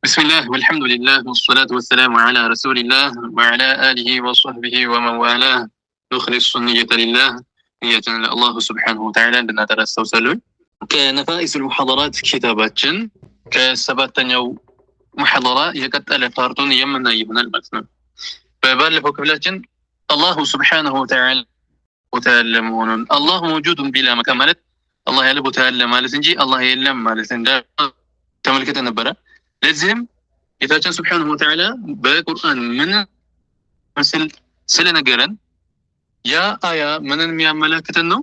بسم الله والحمد لله والصلاة والسلام على رسول الله وعلى آله وصحبه ومن والاه نخلص النية لله نية الله سبحانه وتعالى لنا ترسو سلول كنفائس المحاضرات كتاباتشن كسباتن محاضرة يكتل فارتون يمنا يبنى المثنى فبالفو كبلاتشن الله سبحانه وتعالى وتعلمون الله موجود بلا مكملت الله يلب تعلم مالسنجي الله يلم مالسنجي تملكة النبرة لازم ጌታችን ሱብሓነሁ ወተዓላ በቁርአን ምን መስል ስለነገረን ያ አያ ምንን የሚያመለክተን ነው?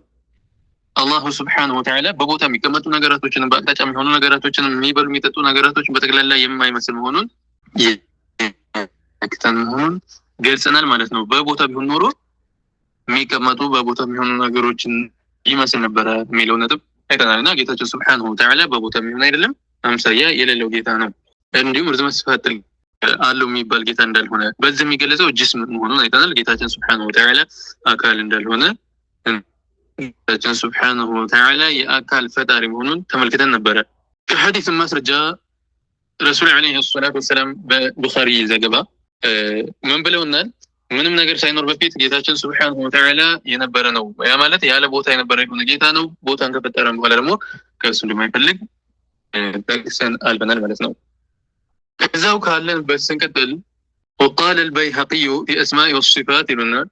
አላሁ ሱብሓነሁ ወተዓላ በቦታ የሚቀመጡ ነገራቶችን በአቅጣጫ የሚሆኑ ነገራቶችን የሚበሉ የሚጠጡ ነገራቶችን በተግላላ የማይመስል መሆኑን የክተን መሆኑን ገልጸናል ማለት ነው። በቦታ ቢሆን ኖሮ የሚቀመጡ በቦታ የሚሆኑ ነገሮችን ይመስል ነበረ የሚለው ነጥብ አይተናልና ጌታችን ሱብሓነሁ ወተዓላ በቦታ የሚሆን አይደለም፣ አምሳያ የሌለው ጌታ ነው። እንዲሁም ርዝመት ስፋት አለው የሚባል ጌታ እንዳልሆነ በዚህ የሚገለጸው ጅስም መሆኑን አይተናል። ጌታችን ሱብሓነሁ ወተዓላ አካል እንዳልሆነ ጌታችን ሱብሓነሁ ወተዓላ የአካል ፈጣሪ መሆኑን ተመልክተን ነበረ። ከሐዲስ ማስረጃ ረሱል ዓለይሂ ሰላቱ ወሰላም በቡኻሪ ዘገባ ምን ብለውናል? ምንም ነገር ሳይኖር በፊት ጌታችን ሱብሓነሁ ወተዓላ የነበረ ነው። ያ ማለት ያለ ቦታ የነበረ የሆነ ጌታ ነው። ቦታን ከፈጠረ በኋላ ደግሞ ከእሱ እንደማይፈልግ ጠቅሰን አልፈናል ማለት ነው። كذاو كالن بس نكتل وقال البيهقي في أسماء والصفات لنا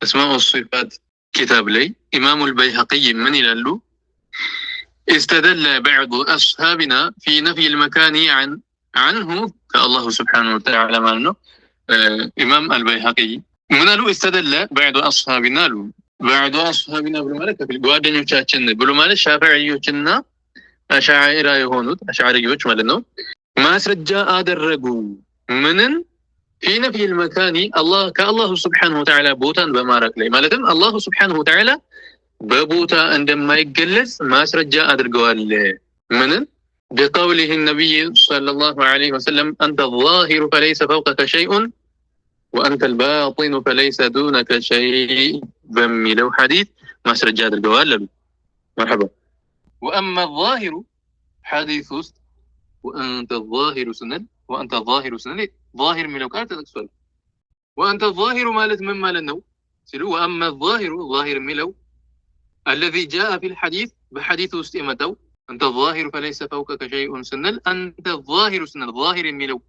أسماء والصفات كتاب لي إمام البيهقي من يلالو استدل بعض أصحابنا في نفي المكان عنه كالله سبحانه وتعالى مالنا إمام البيهقي من له استدل بعض أصحابنا له بعض أصحابنا بالمالك في القوادن يوشاتشن بالمالك شافعي يوشنا أشاعر يهونود أشاعر يوش مالنا ማስረጃ አደረጉ ምንን في نفي المكان الله كالله سبحانه وتعالى ቦታን በማራቅ ላይ ማለትም አላህ سبحانه وتعالى በቦታ እንደማይገለጽ ማስረጃ አድርገዋል። ምንን بقوله النبي صلى الله عليه وسلم أنت الظاهر فليس فوقك شيء وأنت الباطن فليس دونك شيء በሚለው ሐዲስ ማስረጃ አድርገዋል። مرحبا وأما الظاهر حديث وأنت الظاهر سنن وأنت الظاهر سنن ظاهر من لوكار تدكسول وأنت الظاهر مالت من مالنو سلو وأما الظاهر ظاهر ملو الذي جاء في الحديث بحديث استئمتو أنت الظاهر فليس فوقك شيء سنن أنت الظاهر سنن ظاهر ملو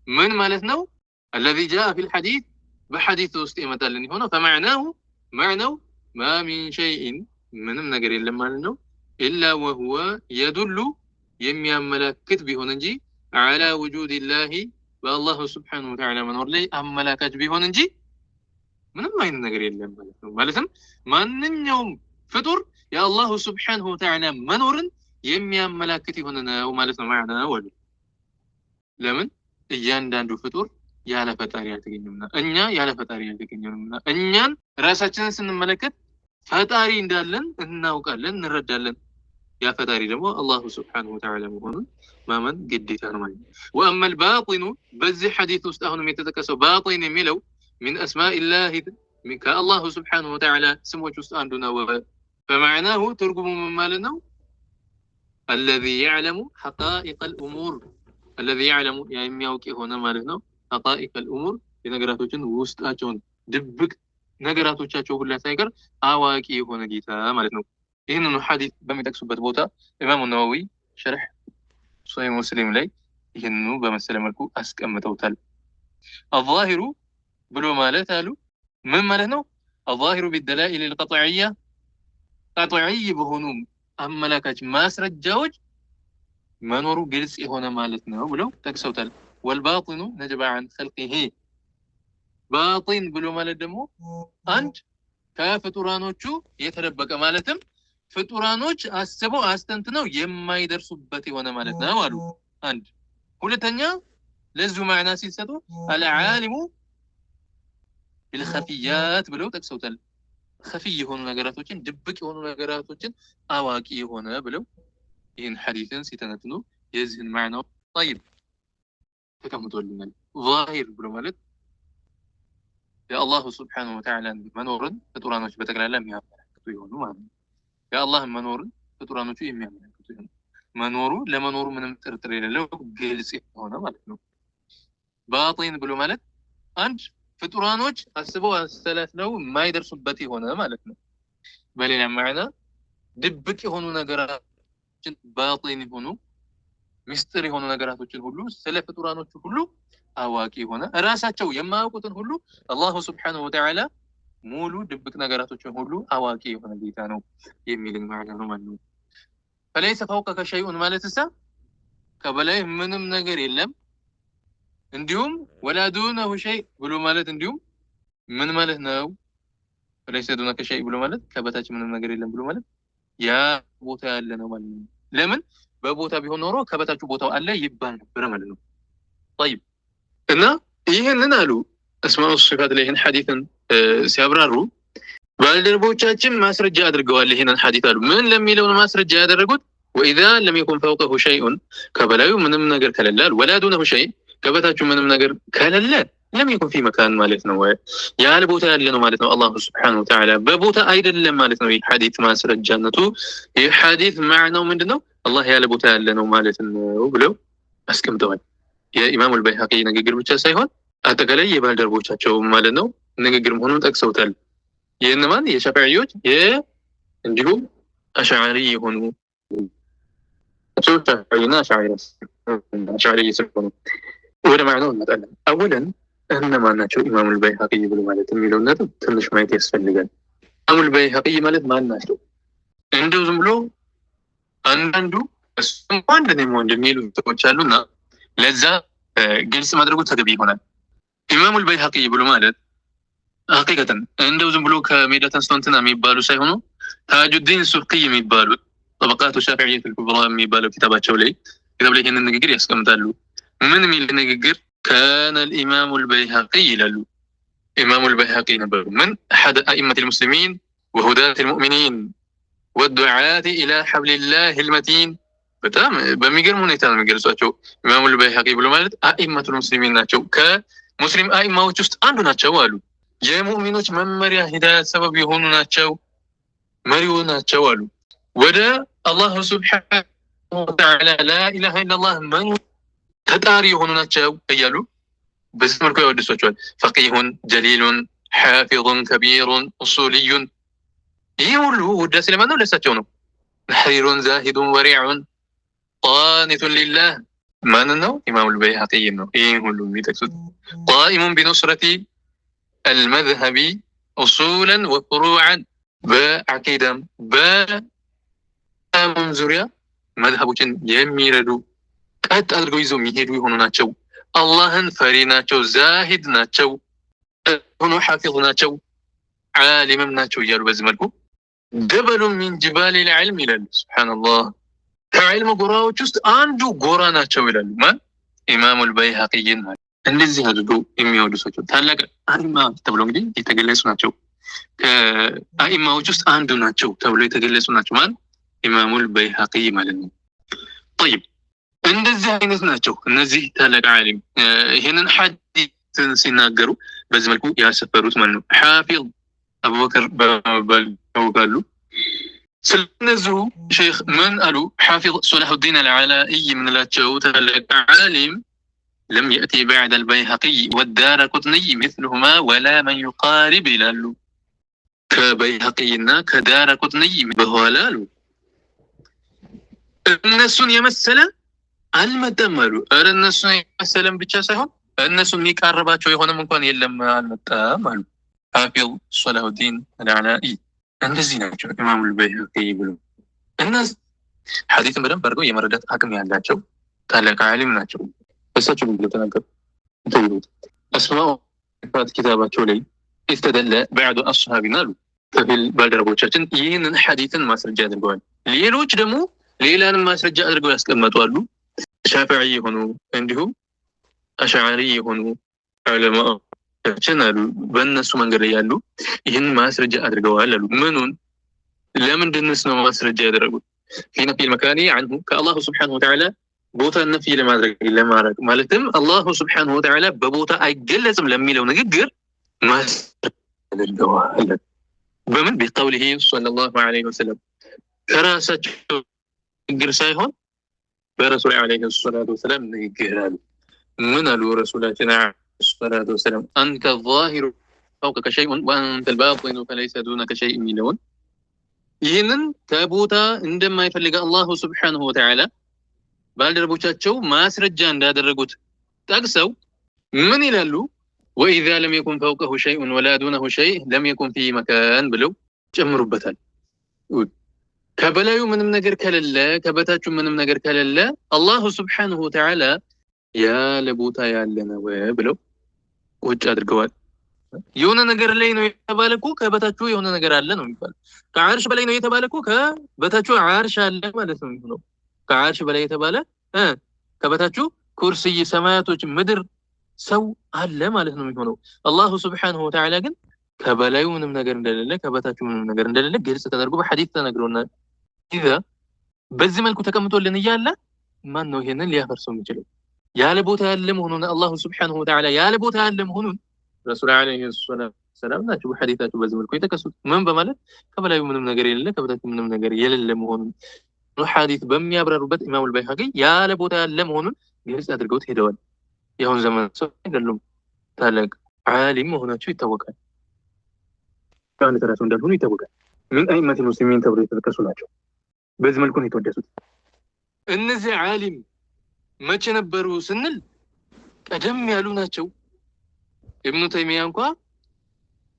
من مالتنو الذي جاء في الحديث بحديث استئمت لني هنا فمعناه ما من شيء من نجر إلا مالنو إلا وهو يدل የሚያመላክት ቢሆን እንጂ على وجود الله በአላህ Subhanahu Wa Ta'ala መኖር ላይ አመላካች ቢሆን እንጂ ምንም አይነት ነገር የለም ማለት ነው። ማለትም ማንኛውም ፍጡር የአላህ Subhanahu Wa Ta'ala መኖርን የሚያመላክት ይሆን ነው ማለት ነው። ማዕናው ወል ለምን እያንዳንዱ ፍጡር ያለ ፈጣሪ አልተገኘምና እኛ ያለ ፈጣሪ አልተገኘምና እኛን ራሳችንን ስንመለከት ፈጣሪ እንዳለን እናውቃለን፣ እንረዳለን። يا فتاري دمو الله سبحانه وتعالى مهون مامن قديت أنا ماني وأما الباطن بزي حديث استهون ميتتكسو باطن ملو من أسماء الله كالله سبحانه وتعالى سموه جستان دونه فمعناه ترجم من مالنا الذي يعلم حقائق الأمور الذي يعلم يعني ميوكي هنا مالنا حقائق الأمور لنقراتوچن وستاچون دبك نقراتوچاچو ሁላ ሳይቀር አዋቂ የሆነ ጌታ ማለት ነው። ይህንን ሐዲስ በሚጠቅሱበት ቦታ ኢማሙ ነወዊ ሸርህ ሶሒህ ሙስሊም ላይ ይህንኑ በመሰለ መልኩ አስቀምጠውታል። الظاهر ብሎ ማለት አሉ ምን ማለት ነው? الظاهر بالدلائل القطعية قطعي በሆኑ አመላካች ማስረጃዎች መኖሩ ግልጽ የሆነ ማለት ነው ብለው ጠቅሰውታል። والباطن نجب عن خلقه باطن ብሎ ማለት ደግሞ አንድ ከፍጡራኖቹ የተደበቀ ማለትም ፍጡራኖች አስበው አስተንትነው የማይደርሱበት የሆነ ማለት ነው አሉ። አንድ ሁለተኛ ለዚሁ ማዕና ሲሰጡ العالم بالخفيات ብለው ጠቅሰውታል። خفي የሆኑ ነገራቶችን ድብቅ የሆኑ ነገራቶችን አዋቂ የሆነ ብለው ይህን ሐዲስን ሲተነትኑ የዚህን ማዕናው طيب ተቀምጦልናል። ظاهر ብሎ ማለት የአላህ Subhanahu Wa Ta'ala መኖርን ፍጡራኖች በተግላላ የሚያመለክቱ ይሆኑ ማለት ነው። የአላህ መኖርን ፍጡራኖቹ የሚያመለክቱ ይሆኑ መኖሩ ለመኖሩ ምንም ጥርጥር የሌለው ግልጽ የሆነ ማለት ነው። ባጢን ብሎ ማለት አንድ ፍጡራኖች አስበው አስተላልፈው የማይደርሱበት የሆነ ማለት ነው። በሌላ ማዕና ድብቅ የሆኑ ነገራቶችን ባጢን የሆኑ ሚስጥር የሆኑ ነገራቶችን ሁሉ ስለ ፍጡራኖቹ ሁሉ አዋቂ የሆነ ራሳቸው የማያውቁትን ሁሉ አላሁ ሱብሓነሁ ወተዓላ ሙሉ ድብቅ ነገራቶችን ሁሉ አዋቂ የሆነ ጌታ ነው የሚልን ማዕና ነው ማለት ነው። ፈለይሰ ፈውቀከ ሸይኡን ማለት ከበላይ ምንም ነገር የለም። እንዲሁም ወላ ዱነሁ ሸይ ብሎ ማለት እንዲሁም ምን ማለት ነው? ፈለይሰ ዱነከ ሸይ ብሎ ማለት ከበታች ምንም ነገር የለም ብሎ ማለት ያ ቦታ ያለ ነው ማለት ነው። ለምን በቦታ ቢሆን ኖሮ ከበታቹ ቦታው አለ ይባል ነበር ማለት ነው። طيب እና ይሄንን አሉ እስማኡ ሲፋት ላይ ይሄን ሐዲስን ሲያብራሩ ባልደረቦቻችን ማስረጃ አድርገዋል። ይሄንን ሐዲስ አሉ ምን ለሚለው ማስረጃ ያደረጉት وإذا لم يكن فوقه شيء ከበላዩ ምንም ነገር ከሌለ ولا دونه شيء ከበታቹ ምንም ነገር ከሌለ لم يكن في مكان ማለት ነው። ያለ ቦታ ያለ ነው ማለት ነው። አላሁ ሱብሓነሁ ወተዓላ በቦታ አይደለም ማለት ነው። ይህ ሐዲስ ማስረጃነቱ ይህ ሐዲስ ማዕናው ምንድነው? አላህ ያለ ቦታ ያለ ነው ማለት ነው ብለው አስቀምጠዋል። የኢማሙ አልበይሃቂ ንግግር ብቻ ሳይሆን አጠቃላይ የባልደረቦቻቸው ማለት ነው ንግግር መሆኑን ጠቅሰውታል። የእነማን የሻፊዒዎች እንዲሁም አሽዓሪ የሆኑ ሻፊዒና አሽዓሪ ስለሆኑ ወደ ማዕናው እንመጣለን። አወለን እነማን ናቸው ኢማሙ አልበይሃቂ ብሎ ማለት የሚለው ነጥብ ትንሽ ማየት ያስፈልጋል። ኢማሙ አልበይሃቂ ማለት ማን ናቸው? እንደው ዝም ብሎ አንዳንዱ እሱም አንድ ነው እንደሚሉ ሰዎች አሉና ለዛ ግልጽ ማድረጉ ተገቢ ይሆናል። ኢማሙ አልበይሃቂ ብሎ ማለት ሐቂቀተን እንደው ዝም ብሎ ከሜዳ ተነስተው እንትና የሚባሉ ሳይሆኑ ታጁዲን ሱብቂ የሚባሉ ጠበቃቱ ሻፊዒየት አልኩብራ የሚባለው ኪታባቸው ላይ ይህንን ንግግር ያስቀምጣሉ። ምን የሚል ንግግር? ካነ الإمام البيهقي ይላሉ። ኢማሙ አልበይሃቂ ነበሩ ምን أحد أئمة المسلمين وهداة المؤمنين والدعاة إلى حبل الله المتين በጣም በሚገርም ሁኔታ ነው የሚገልጿቸው። ኢማሙ አልበይሃቂ ብሎ ማለት አኢመቱል ሙስሊሚን ናቸው። ከሙስሊም አኢማዎች ውስጥ አንዱ ናቸው አሉ። የሙእሚኖች መመሪያ ሂዳያት ሰበብ የሆኑ ናቸው፣ መሪው ናቸው አሉ። ወደ አላህ ሱብሓነሁ ወተዓላ ላኢላሃ ኢለላህ መን ተጣሪ የሆኑ ናቸው እያሉ በዚህ መልኩ ያወድሷቸዋል። ፈቂሁን ጀሊሉን ሓፊዙን ከቢሩን ኡሱልዩን ይህ ሁሉ ውዳሴ ለማን ነው? ለእሳቸው ነው። ነሕሪሩን ዛሂዱን ወሪዑን ቃኒቱን ሊላህ ማን ነው? ኢማሙ አልበይሃቂ ነው። ይህ ሁሉ የሚጠቅሱት ቃኢሙን ቢኑስረቲ አልመዝሀቢ ኡሱለን ወፍሩዐን በዐቂዳም በአሙን ዙሪያ መዝሀቦችን የሚረዱ ቀጥ አድርገው ይዘው የሚሄዱ የሆኑ ናቸው። አላህን ፈሪ ናቸው፣ ዛሂድ ናቸው፣ ሆኖ ሐፊዝ ናቸው፣ ዓሊምም ናቸው እያሉ በዚህ መልኩ ጀበሉ ሚን ጅባል ልዕልም ይላሉ። ሱብሓነላህ ከዕልም ጎራዎች ውስጥ አንዱ ጎራ ናቸው ይላሉ። ማን? ኢማሙ አልበይሃቂይን እንደዚህ አድርጎ የሚወዱ ሰዎች ታላቅ አኢማ ተብሎ እንግዲህ የተገለጹ ናቸው። ከአኢማዎች ውስጥ አንዱ ናቸው ተብሎ የተገለጹ ናቸው። ማን? ኢማሙ አልበይሃቂ ማለት ነው። طيب እንደዚህ አይነት ናቸው እነዚህ ታላቅ ዓሊም። ይሄንን ሐዲስን ሲናገሩ በዚህ መልኩ ያሰፈሩት ማለት ነው። ሐፊዝ አቡበከር በመባል ይታወቃሉ። ስለነዚሁ ሼክ ምን አሉ? ሐፊዝ ሶላሁዲን አልዓላኢ የምንላቸው ታላቅ ዓሊም ለም የእቲ በዕደ አልበይሃቂ ወዳረቁጥኒ ምስሉሁማ ወላ መን ዩቃሪብ ይላሉ። ከበይሃቂና ከዳረቁጥኒ በኋላ አሉ እነሱን የመሰለ አልመጣም አሉ። ኧረ እነሱን የመሰለም ብቻ ሳይሆን እነሱን የሚቃረባቸው የሆነም እንኳን የለም አልመጣም አሉ። ሐፊዝ ሶላሁዲን አልዓላኢ እንደዚህ ናቸው ኢማሙ አልበይሃቂ ብሎ እነዚህ ሐዲስን በደንብ አድርገው የመረዳት አቅም ያላቸው ታላቅ ዓሊም ናቸው። እሳቸው ምን ብለው ተናገሩ? ተይሩት አስማኡ ሲፋት ኪታባቸው ላይ استدل بعض أصحابنا አሉ ከፊል ባልደረቦቻችን ይህንን ሐዲስን ማስረጃ አድርገዋል። ሌሎች ደግሞ ሌላንም ማስረጃ አድርገው ያስቀመጡ አሉ። ሻፊዒ የሆኑ እንዲሁም አሽዓሪ የሆኑ ዑለማዎችን አሉ በእነሱ መንገድ ላይ ያሉ ይህን ማስረጃ አድርገዋል አሉ። ምኑን ለምንድንስ ነው ማስረጃ ያደረጉት? في نفي المكان عنه كالله سبحانه وتعالى ቦታ ነፊ ለማድረግ ማለትም አላሁ ስብሓነሁ ወተዓላ በቦታ አይገለጽም ለሚለው ንግግር ማስረጃ በምን ቢቀውሊሂ ሰለላሁ ዐለይሂ ወሰለም ከራሳቸው ንግግር ሳይሆን برسول عليه الصلاة والسلام نيجيران من رسولاتنا عليه الصلاة والسلام أنت الظاهر فوقك شيء وأنت الباطن فليس دونك شيء يلون ይህንን ከቦታ እንደማይፈልግ አላሁ ስብሓንሁ ወተዓላ ባልደረቦቻቸው ማስረጃ እንዳደረጉት ጠቅሰው ምን ይላሉ? ወኢዛ ለም የኩን ፈውቀሁ ሸይኡን ወላ ዱነሁ ሸይእ ለም የኩን ፊህ መካን ብለው ጨምሩበታል። ከበላዩ ምንም ነገር ከሌለ ከበታቹ ምንም ነገር ከሌለ አላሁ ስብሓንሁ ወተዓላ ያለ ቦታ ያለ ነው ብለው ቁጭ አድርገዋል። የሆነ ነገር ላይ ነው የተባለ እኮ ከበታቹ የሆነ ነገር አለ ነው የሚባለው። ከዓርሽ በላይ ነው የተባለ እኮ ከበታቹ ዓርሽ አለ ማለት ነው የሚሆነው። ከዓርሽ በላይ የተባለ ከበታቹ ኩርሲይ፣ ሰማያቶች፣ ምድር፣ ሰው አለ ማለት ነው የሚሆነው። አላሁ ስብሓንሁ ወተዓላ ግን ከበላዩ ምንም ነገር እንደሌለ ከበታቹ ምንም ነገር እንደሌለ ግልጽ ተደርጎ በሐዲስ ተነግሮናል። ኢዛ በዚህ መልኩ ተቀምጦልን እያለ ማን ነው ይሄንን ሊያፈርሰው የሚችለው? ያለ ቦታ ያለ መሆኑን አላሁ ስብሓንሁ ወተዓላ ያለ ቦታ ያለ መሆኑን ረሱል ዓለይሂ ሰላቱ ወሰላም ናቸው በሐዲታቸው በዚህ መልኩ የተከሱት። ምን በማለት ከበላዩ ምንም ነገር የሌለ ከበታቹ ምንም ነገር የሌለ መሆኑን ሐዲስ በሚያብራሩበት ኢማሙ አልበይሀቂ ያለ ቦታ ያለ መሆኑን ግልጽ አድርገውት ሄደዋል። የአሁን ዘመን ሰው አይደሉም፣ ታላቅ ዓሊም መሆናቸው ይታወቃል። ከአንድ ተራቸው እንዳልሆኑ ይታወቃል። ምን አይመት ሙስሊሚን ተብሎ የተጠቀሱ ናቸው። በዚህ መልኩ ነው የተወደሱት። እነዚህ ዓሊም መቼ ነበሩ ስንል ቀደም ያሉ ናቸው። ኢብኑ ተይሚያ እንኳ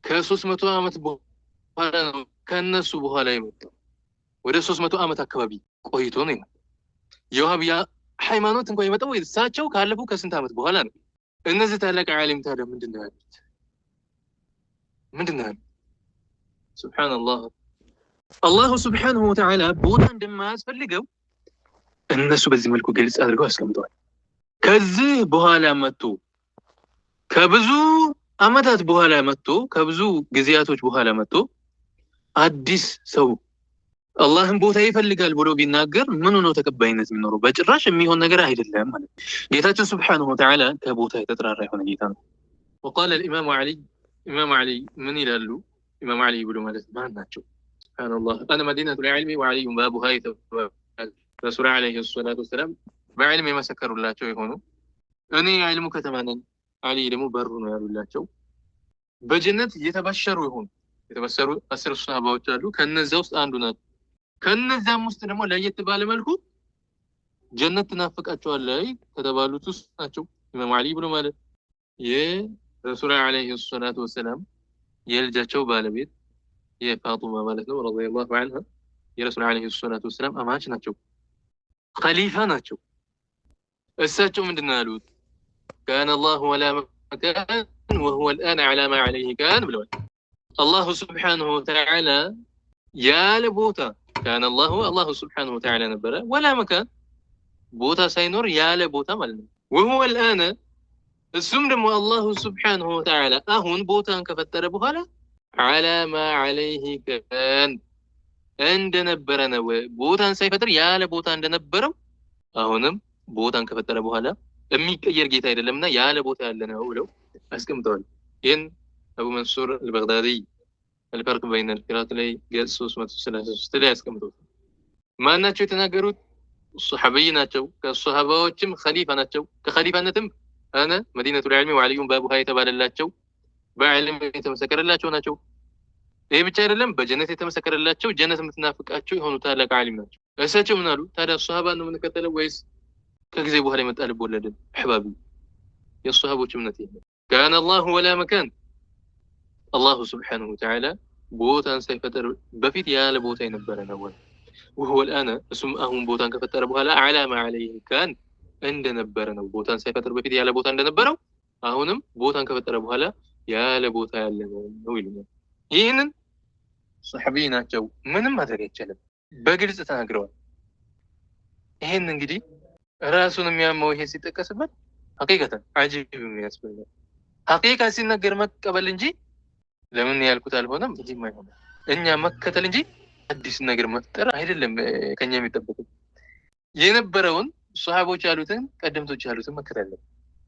ከ300 ዓመት በኋላ ነው ከነሱ በኋላ የመጣው። ወደ 300 ዓመት አካባቢ ቆይቶ ነው የመጣው። የዋሃብያ ሃይማኖት እንኳን የመጣው እሳቸው ካለፉ ከስንት ዓመት በኋላ ነው። እነዚህ ታላቅ ዓሊም ታዲያ ምንድን ነው ያሉት? ሱብሃንአላህ። አላሁ ስብሓንሁ ወተዓላ ቦታ እንደማያስፈልገው እነሱ በዚህ መልኩ ግልጽ አድርገው አስቀምጠዋል። ከዚህ በኋላ መጥቶ ከብዙ ዓመታት በኋላ መጥቶ ከብዙ ጊዜያቶች በኋላ መጥቶ አዲስ ሰው አላህን ቦታ ይፈልጋል ብሎ ቢናገር ምን ነው ተቀባይነት የሚኖረው? በጭራሽ የሚሆን ነገር አይደለም ማለት ነው። ጌታችን ሱብሓነሁ ወተዓላ ከቦታ የተጠራራ የሆነ ጌታ ነው። وقال الامام علي امام علي ምን ይላሉ? ኢማም አሊ ብሎ ማለት ማን ናቸው? ሱብሃንአላህ انا مدينة العلم وعلي بابها ረሱል ዓለይሂ ሰላቱ ወሰላም በዕልም የመሰከሩላቸው የሆኑ እኔ የዕልሙ ከተማ ነኝ፣ አሊ ደግሞ በሩ ነው ያሉላቸው። በጀነት የተበሸሩ የሆኑ የተበሰሩ 10 ሱሐባዎች አሉ። ከነዛ ውስጥ አንዱ ናቸው። ከነዛም ውስጥ ደግሞ ለየት ባለ መልኩ ጀነት ትናፍቃቸዋለህ ከተባሉት ውስጥ ናቸው ኢማም አሊ ብሎ ማለት። የረሱል ዓለይሂ ሰላቱ ወሰላም የልጃቸው ባለቤት የፋጡማ ማለት ነው ረዲየላሁ ዐንሃ የረሱል ዓለይሂ ሰላቱ ወሰላም አማች ናቸው፣ ኸሊፋ ናቸው። እሳቸው ምንድን ነው ያሉት? ካነ አላሁ ወላ መካን ወሁወ አልአን ዐላ ማ ዐለይሂ ካን ብለዋል። አላሁ ስብሓነሁ ወተዓላ ያለ ቦታ ካነ አላሁ ስብሓነሁ ወተዓላ ነበረ፣ ወላ መካን ቦታ ሳይኖር ያለ ቦታ ማለት ነው። ወሁወ አልአነ እሱም ደግሞ አላሁ ስብሓነሁ ወተዓላ አሁን ቦታን ከፈጠረ በኋላ ዐላ ማ ዐለይሂ ካን እንደነበረ ነው። ቦታን ሳይፈጥር ያለ ቦታ እንደነበረው አሁንም ቦታን ከፈጠረ በኋላ የሚቀየር ጌታ አይደለምና ያለ ቦታ ያለ ነው ብለው አስቀምጠዋል። ይህን አቡ መንሱር አልበግዳዲ አልፈርቅ በይነ አልቂራት ላይ ገጽ 333 ላይ አስቀምጠዋል። ማናቸው የተናገሩት? ሱሐቢይ ናቸው። ከሱሐባዎችም ኸሊፋ ናቸው። ከኸሊፋነትም አነ መዲነቱል ዒልሚ ወዐሊዩን ባቡሃ የተባለላቸው በዕልም የተመሰከረላቸው ናቸው። ይሄ ብቻ አይደለም፣ በጀነት የተመሰከረላቸው ጀነት የምትናፍቃቸው የሆኑ ታላቅ ዓሊም ናቸው። እሳቸው ምን አሉ ታዲያ? ሱሐባን ነው የምንከተለው ወይስ ከጊዜ በኋላ የመጣ ልብ ወለድን? አሕባቢ የሱሐቦች እምነት ይሄ ካነ አላሁ ወላ መካን አላሁ ስብሓነሁ ወተዓላ ቦታን ሳይፈጠር በፊት ያለ ቦታ የነበረ ነው። ወሁወ አልአነ እሱም አሁን ቦታን ከፈጠረ በኋላ ዐላ ማ ዐለይሂ ካን እንደነበረ ነው። ቦታን ሳይፈጠር በፊት ያለ ቦታ እንደነበረው አሁንም ቦታን ከፈጠረ በኋላ ያለ ቦታ ያለ ነው ይሉኛል። ይህንን ሱሐቢይ ናቸው፣ ምንም ማድረግ አይቻልም፣ በግልጽ ተናግረዋል። ይሄን እንግዲህ ራሱን የሚያመው ይሄ ሲጠቀስበት ሐቂቀተን አጂብ የሚያስብል ነው። ሐቂቃ ሲነገር መቀበል እንጂ ለምን ያልኩት አልሆነም እንጂም አይሆንም። እኛ መከተል እንጂ አዲስ ነገር መፍጠር አይደለም ከኛ የሚጠበቀው። የነበረውን ሱሐቦች ያሉትን ቀደምቶች ያሉትን መከተል፣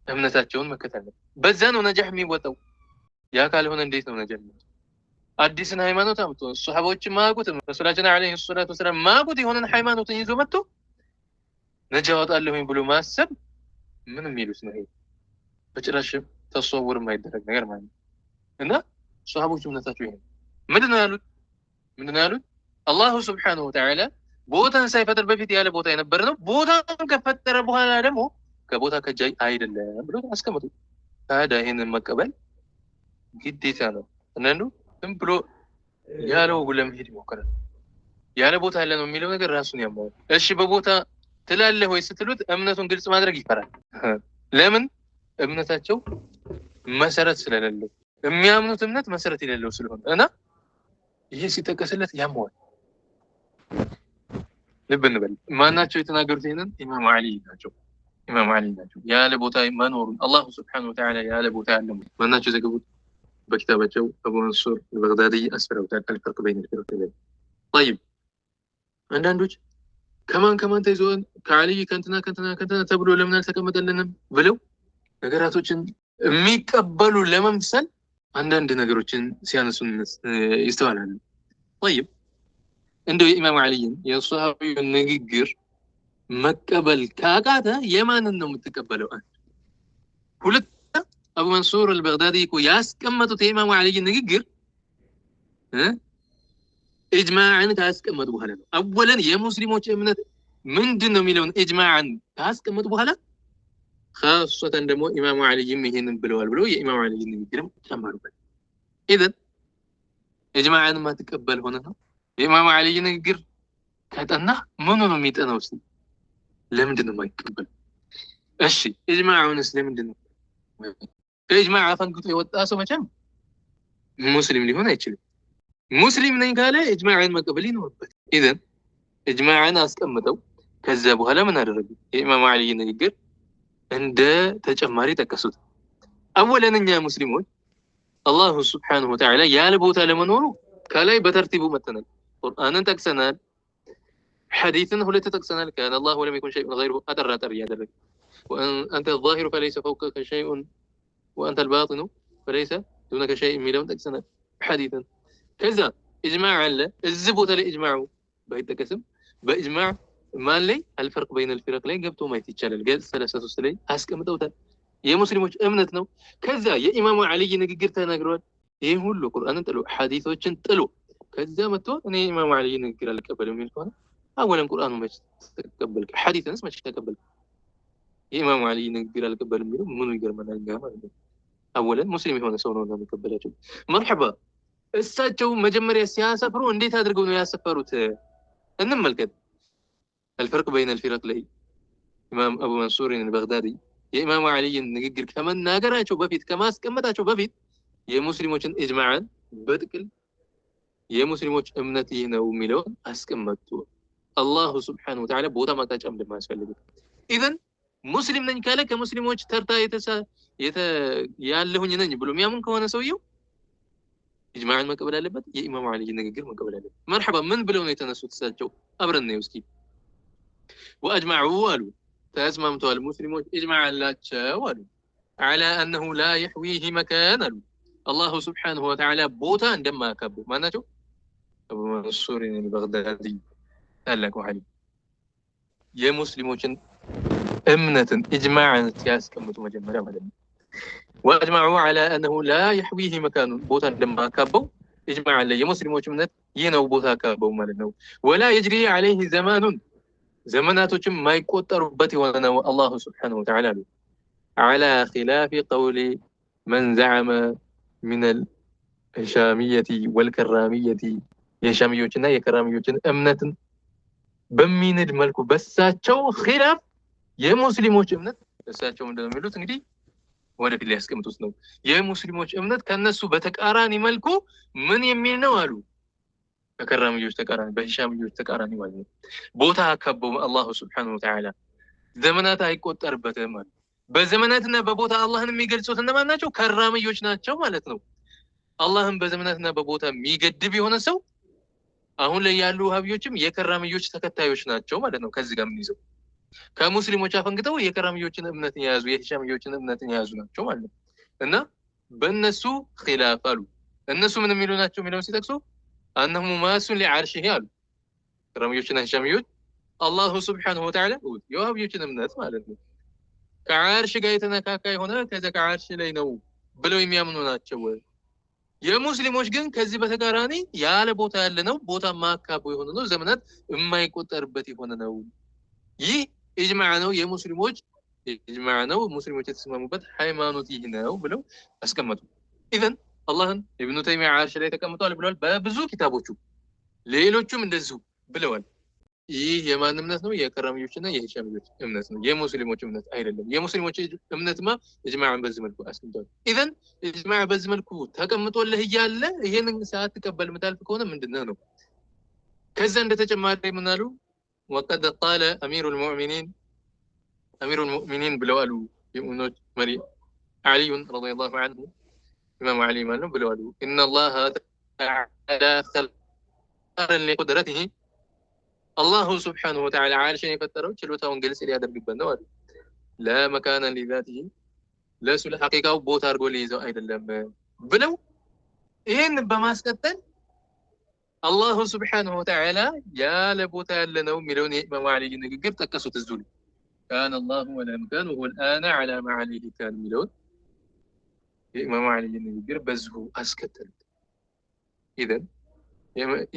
እምነታቸውን መከተል። በዛ ነው ነጃህ የሚወጣው። ያ ካልሆነ እንዴት ነው ነጃህ? አዲስን ሃይማኖት አምጥቶ ሱሐቦች ማያውቁት ረሱላችን ዓለይሂ ሰላቱ ወሰላም ማያውቁት የሆነን ሃይማኖትን ይዞ መጥቶ ነጃ ወጣለሁኝ ብሎ ማሰብ ምንም ይሉት ነው ይሄ በጭራሽ ተሰውር የማይደረግ ነገር ማለት ነው። እና ሷሃቦች እምነታቸው ይሄ ምንድነው ያሉት አላሁ ሱብሓነሁ ወተዓላ ቦታን ሳይፈጥር በፊት ያለ ቦታ የነበረ ነው። ቦታን ከፈጠረ በኋላ ደግሞ ከቦታ ከጃይ አይደለም ብሎ አስቀምጡ። ታዲያ ይሄንን መቀበል ግዴታ ነው። አንዳንዱ ዝም ብሎ ያለው ለመሄድ ይሞክራል። ያለ ቦታ ያለ ነው የሚለው ነገር ራሱን ያማው። እሺ በቦታ ትላለህ ወይ ስትሉት እምነቱን ግልጽ ማድረግ ይፈራል። ለምን? እምነታቸው መሰረት ስለሌለው፣ የሚያምኑት እምነት መሰረት የሌለው ስለሆነ እና ይሄ ሲጠቀስለት ያማዋል። ልብ እንበል። ማናቸው የተናገሩት ይሄንን? ኢማም አሊ ናቸው። ያለ ቦታ መኖሩን አላሁ ሱብሓነሁ ወተዓላ ያለ ቦታ ያለው ማናቸው ዘገቡት? በኪታባቸው አቡ መንሱር አልበግዳዲ አስፈረውታል። አልፈርቅ በይነ አልፊረቀይን። طيب አንዳንዶች ከማን ተይዞን ከአሊ ከንትና ተብሎ ለምን አልተቀመጠልንም ብለው ነገራቶችን የሚቀበሉ ለመምሰል አንዳንድ ነገሮችን ሲያነሱን ይስተዋላሉ። طيب እንደው የኢማም አሊን የሷሃቢውን ንግግር መቀበል ካቃተ የማንን ነው የምትቀበለው? ሁለት አቡ መንሱር አልበግዳዲ እኮ ያስቀመጡት የኢማም አሊን ንግግር ኢጅማዕን ካስቀመጡ በኋላ ነው። አወለን የሙስሊሞች እምነት ምንድን ነው የሚለውን ኢጅማዕን ካስቀመጡ በኋላ ኻሰተን ደግሞ ኢማም አሊም ይሄንን ብለዋል ብለው የኢማም አሊን ንግግርም ጨመሩበት። ኢዘን ኢጅማዕን ማትቀበል ሆነ ነው የኢማም አሊ ንግግር ከጠና ምኑ ነው የሚጠናው? እስቲ ለምንድን ነው የማይቀበል? እሺ ኢጅማዑንስ ለምንድን ነው? ከኢጅማዕ አፈንግጦ የወጣ ሰው መቼም ሙስሊም ሊሆን አይችልም። ሙስሊም ነኝ ካለ ኢጅማዕን መቀበል ይኖርበት። ኢዘን ኢጅማዕን አስቀምጠው ከዛ በኋላ ምን አደረጉ? የኢማም አሊ ንግግር እንደ ተጨማሪ ጠቀሱት። አወለን እኛ ሙስሊሞች አላሁ ሱብሓነሁ ወተዓላ ያለ ቦታ ለመኖሩ ከላይ በተርቲቡ መተናል። ቁርአንን ጠቅሰናል፣ ሐዲስን ሁለት ጠቅሰናል። ካነ አላሁ ወለም የኩን ሸይኡን ገይሩሁ አጠር እያደረገ አንተ ዛሂሩ ፈለይሰ ፈውቀከ ሸይኡን ወአንተ አልባጢኑ ፈለይሰ ዱነከ ሸይእ የሚለውን ጠቅሰናል ሐዲስን። ከዛ ኢጅማዕ አለ። እዚህ ቦታ ላይ ኢጅማዑ ባይጠቀስም በኢጅማዕ ማን ላይ አልፈርቅ በይነ አልፊረቅ ላይ ገብቶ ማየት ይቻላል። ገጽ 33 ላይ አስቀምጠውታል። የሙስሊሞች እምነት ነው። ከዛ የኢማሙ አሊ ንግግር ተናግረዋል። ይሄ ሁሉ ቁርአንን ጥሎ ሐዲሶችን ጥሎ ከዛ መጥቶ እኔ ኢማሙ አሊ ንግግር አልቀበልም የሚል ከሆነ አወለን ቁርአኑ መች ተቀበልክ? ሐዲስንስ መች ተቀበልክ? የኢማሙ አሊ ንግግር አልቀበልም የሚለው ምኑ ይገርመናል እኛ ማለት ነው። አወለን ሙስሊም የሆነ ሰው ነው የሚቀበላቸው። መርሐባ። እሳቸው መጀመሪያ ሲያሰፍሩ እንዴት አድርገው ነው ያሰፈሩት? እንመልከት። አልፈርቅ በይነ አልፊረቅ ላይ ኢማም አቡ መንሱር አልበግዳዲ የኢማሙ አሊን ንግግር ከመናገራቸው በፊት ከማስቀመጣቸው በፊት የሙስሊሞችን ኢጅማዕን በጥቅል የሙስሊሞች እምነት ይህ ነው የሚለውን አስቀመጡ። አላሁ ሱብሓነሁ ወተዓላ ቦታ ማቃጫም እንደማያስፈልግ። ኢዘን ሙስሊም ነኝ ካለ ከሙስሊሞች ተርታ ያለሁኝ ነኝ ብሎ የሚያምን ከሆነ ሰውየው ኢጅማዕን መቀበል አለበት፣ የኢማሙ አሊ ንግግር መቀበል አለበት። መርሐባ። ምን ብለው ነው የተነሱት እሳቸው? አብረን ነው እስኪ። ወአጅማዑ አሉ ተስማምተዋል፣ ሙስሊሞች ኢጅማዕ አላቸው አሉ ዐላ አነሁ ላ የሕዊህ መካን አሉ አላሁ ሱብሓነሁ ወተዓላ ቦታ እንደማያካቡ ማናቸው? አቡ መንሱር አልበግዳዲ ታላቁ ሐሊም የሙስሊሞችን እምነትን ኢጅማዕን ሲያስቀምጡ መጀመሪያ ማለት ነው። ወአጅማዑ ዐላ አነሁ ላ የሕዊህ መካኑ ቦታ እንደማያካበው ኢጅማዕ አለ። የሙስሊሞች እምነት ይህ ነው ቦታ አካበው ማለት ነው። ወላ የጅሪ ዐለይህ ዘማኑን ዘመናቶችም የማይቆጠሩበት የሆነ ነው አላሁ ሱብሓነሁ ወተዓላ አሉ ዐላ ኺላፊ ቀውሊ መን ዘዐመ ሚነል ሻሚየቲ ወልከራሚየቲ የሻሚዮችና የከራሚዮችን እምነትን በሚንድ መልኩ በሳቸው ኺላፍ የሙስሊሞች እምነት እሳቸው ምንድነው የሚሉት? እንግዲህ ወደፊት ላይ ያስቀምጡት ነው። የሙስሊሞች እምነት ከነሱ በተቃራኒ መልኩ ምን የሚል ነው አሉ። በከራሚዮች ተቃራኒ፣ በሻሚዮች ተቃራኒ ማለት ነው። ቦታ አካበው አላሁ ሱብሓነሁ ወተዓላ ዘመናት አይቆጠርበትም ማለት። በዘመናትና በቦታ አላህን የሚገልጹት እነማን ናቸው? ከራሚዮች ናቸው ማለት ነው። አላህን በዘመናትና በቦታ የሚገድብ የሆነ ሰው አሁን ላይ ያሉ ወሃቢዮችም የከራሚዮች ተከታዮች ናቸው ማለት ነው። ከዚህ ጋር ምን ይዘው ከሙስሊሞች አፈንግተው የከራሚዮችን እምነት የያዙ የሻሚዮችን እምነት የያዙ ናቸው ማለት ነው። እና በእነሱ ኺላፍ አሉ። እነሱ ምን የሚሉ ናቸው የሚለውን ሲጠቅሱ አነሁ ማሱን ሊዓርሺሂ አሉ። ከራሚዮችና ሻሚዮች አላሁ ስብሓነሁ ወተዓላ የዋህብዮችን እምነት ማለት ነው ከዓርሽ ጋር የተነካካ የሆነ ከዛ ከዓርሽ ላይ ነው ብለው የሚያምኑ ናቸው። የሙስሊሞች ግን ከዚህ በተቃራኒ ያለ ቦታ ያለ ነው፣ ቦታ ማካቡ የሆነ ነው፣ ዘመናት የማይቆጠርበት የሆነ ነው። ይህ ኢጅማዕ ነው፣ የሙስሊሞች ኢጅማዕ ነው፣ ሙስሊሞች የተስማሙበት ሃይማኖት ይህ ነው ብለው አስቀመጡ። ኢዘን አላህን ኢብኑ ተይሚያ ዓርሽ ላይ ተቀምጧል ብለዋል በብዙ ኪታቦቹ፣ ሌሎቹም እንደዚሁ ብለዋል። ይህ የማን እምነት ነው? የከራሚዮችና የሂሻሚዮች እምነት ነው፣ የሙስሊሞች እምነት አይደለም። የሙስሊሞች እምነትማ ኢጅማዕን በዚህ መልኩ አስቀምጧል። ኢዘን ኢጅማዕ በዚህ መልኩ ተቀምጦልህ እያለ ይሄንን ሳትቀበል የምታልፍ ከሆነ ምንድነው ነው? ከዛ እንደተጨማሪ ምን አሉ? ወቀድ ቃለ አሚሩል ሙእሚኒን ብለዋሉ የሙእሚኖች መሪ ዓሊዩን ረዲየላሁ ዐንሁ ኢማሙ ዓሊ ማለት ነው ብለዋሉ ኢነላህ ተዓላ ኸልቀን ሊቁድረቲሂ አላሁ ስብሓነሁ ወተዓላ ዓርሽን የፈጠረው ችሎታውን ግልጽ ሊያደርግበት ነው አሉ። ለመካነ ሊዛቲሂ ለእሱ ለሐቂቃው ቦታ አድርጎ ሊይዘው አይደለም ብለው ይህን በማስቀጠል አላሁ ስብሓነሁ ወተዓላ ያለ ቦታ ያለ ነው የሚለውን የኢማሙ ዓሊ ንግግር ጠቀሱት። እዙ ላይ ካነ አላሁ ወላ መካን ወሁወል አነ ዐላ ማ ዐለይሂ ካን የሚለውን የኢማሙ ዓሊ ንግግር በዚሁ አስከተሉት። ኢዘን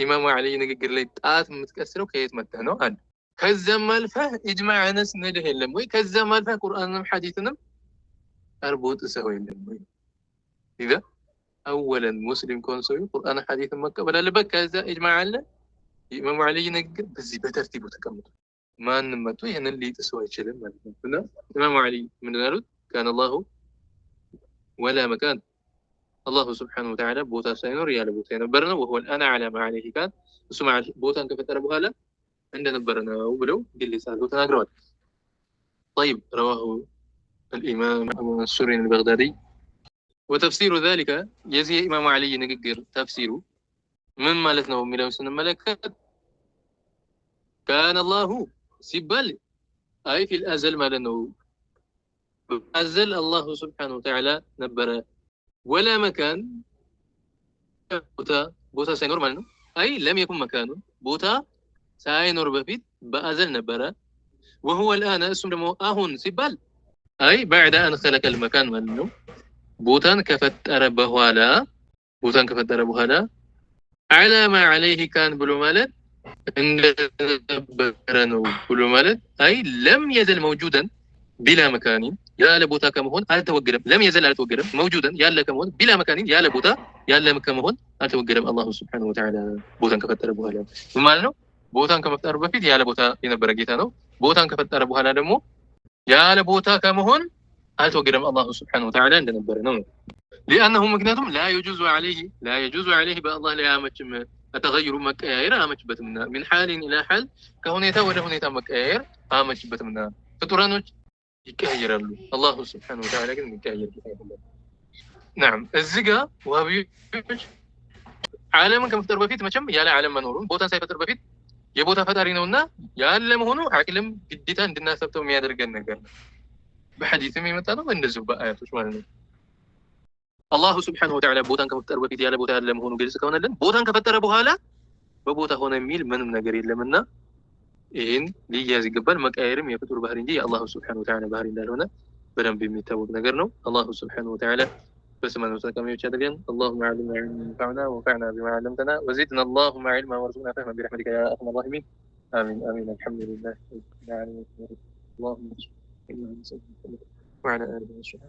ኢማሙ ዓሊ ንግግር ላይ ጣት የምትቀስረው ከየት መጥተህ ነው? አንድ ከዛም አልፈህ ኢጅማዕንስ ንድህ የለም ወይ? ከዛም አልፈህ ቁርአንንም ሐዲስንም ቀርቦ ጥሰው የለም ወይ? ኢዛ አወለን ሙስሊም ከሆነ ሰው ቁርአን ሐዲስን መቀበል አለበት። ከዛ ኢጅማዕ አለ። የኢማሙ ዓሊ ንግግር በዚህ በተርቲቡ ተቀምጧል። ማንም መጥቶ ይህንን ሊጥሰው አይችልም ማለት ነው። እና ኢማሙ ዓሊ ምንድን አሉት? ካነ አላሁ ወላ መካን አላሁ ስብሓነሁ ወተዓላ ቦታ ሳይኖር ያለ ቦታ የነበረ ነው። ወሁወል አነ ዐላ ማ ዐለይሂ ካን እሱ ቦታን ከፈጠረ በኋላ እንደነበረ ነው ብለው ግልጽ አድርገው ተናግረዋል። ጠይብ ረዋሁ አልኢማም አቡ መንሱር አልበግዳዲ ወተፍሲሩ ዛሊከ የዚህ የኢማሙ ዓሊ ንግግር ተፍሲሩ ምን ማለት ነው የሚለውን ስንመለከት ካነ አላሁ ሲባል አይ ፊል አዘል ማለት ነው። አዘል አላሁ ስብሓነሁ ወተዓላ ነበረ። ወላ መካን ቦታ ሳይኖር ማለት ነው። አይ ለም የኩን መካኑ ቦታ ሳይኖር በፊት በአዘል ነበረ። ወሁወል አነ እሱም ደግሞ አሁን ሲባል አይ ባዕደ አን ኸለቀል መካን ማለት ነው። ቦታን ከፈጠረ በኋላ ዐላ ማ ዐለይሂ ካን ብሎ ማለት እንደነበረ ነው ብሎ ማለት አይ ለም የዘል መውጁደን ቢላ መካኒን ያለ ቦታ ከመሆን አልተወገደም። ለም የዘል አልተወገደም። መውጁደን ያለ ከመሆን ቢላ መካኒን ያለ ቦታ ያለ ከመሆን አልተወገደም። አላሁ ስብሓነሁ ወተዓላ ቦታን ከፈጠረ በኋላ ማለት ነው። ቦታን ከመፍጠሩ በፊት ያለ ቦታ የነበረ ጌታ ነው። ቦታን ከፈጠረ በኋላ ደግሞ ያለ ቦታ ከመሆን አልተወገደም። አላሁ ስብሓነሁ ወተዓላ እንደነበረ ነው። ሊአነሁ ምክንያቱም ላ የጁዙ ዐለይሂ በአላህ ላይ አያመችም ተገይሩ መቀያየር አያመችበትምና ሚን ሓሊን ኢላ ሓል ከሁኔታ ወደ ሁኔታ መቀያየር አያመችበትምና ፍጡራኖች ይቀያየራሉ። አላሁ ስብሓነሁ ወተዓላ ግን የሚቀያየር ጌታ አይደለም። ናም እዚህ ጋር ዋሃቢዎች ዓለምን ከመፍጠሩ በፊት መቼም ያለ ዓለም መኖሩን ቦታን ሳይፈጥር በፊት የቦታ ፈጣሪ ነውና ያለ መሆኑ አቅልም ግዴታ እንድናሰብተው የሚያደርገን ነገር ነው። በሐዲስም የመጣ ነው እንደዚሁ በአያቶች ማለት ነው። አላሁ ስብሓነሁ ወተዓላ ቦታን ከመፍጠሩ በፊት ያለ ቦታ ያለ መሆኑ ግልጽ ከሆነልን ቦታን ከፈጠረ በኋላ በቦታ ሆነ የሚል ምንም ነገር የለምና ይህን ሊያዝ ይገባል። መቀየርም የፍጡር ባህሪ እንጂ የአላሁ ስብሓነሁ ወተዓላ ባህሪ እንዳልሆነ በደንብ የሚታወቅ ነገር ነው። አላሁ ስብሓነሁ ወተዓላ በስመ ተጠቃሚዎች ያድርገን። اللهم علمنا علما ينفعنا وانفعنا بما علمتنا وزدنا اللهم علما وارزقنا فهما برحمتك يا ارحم الراحمين. امين امين. الحمد لله رب العالمين. اللهم صل وعلى اله وصحبه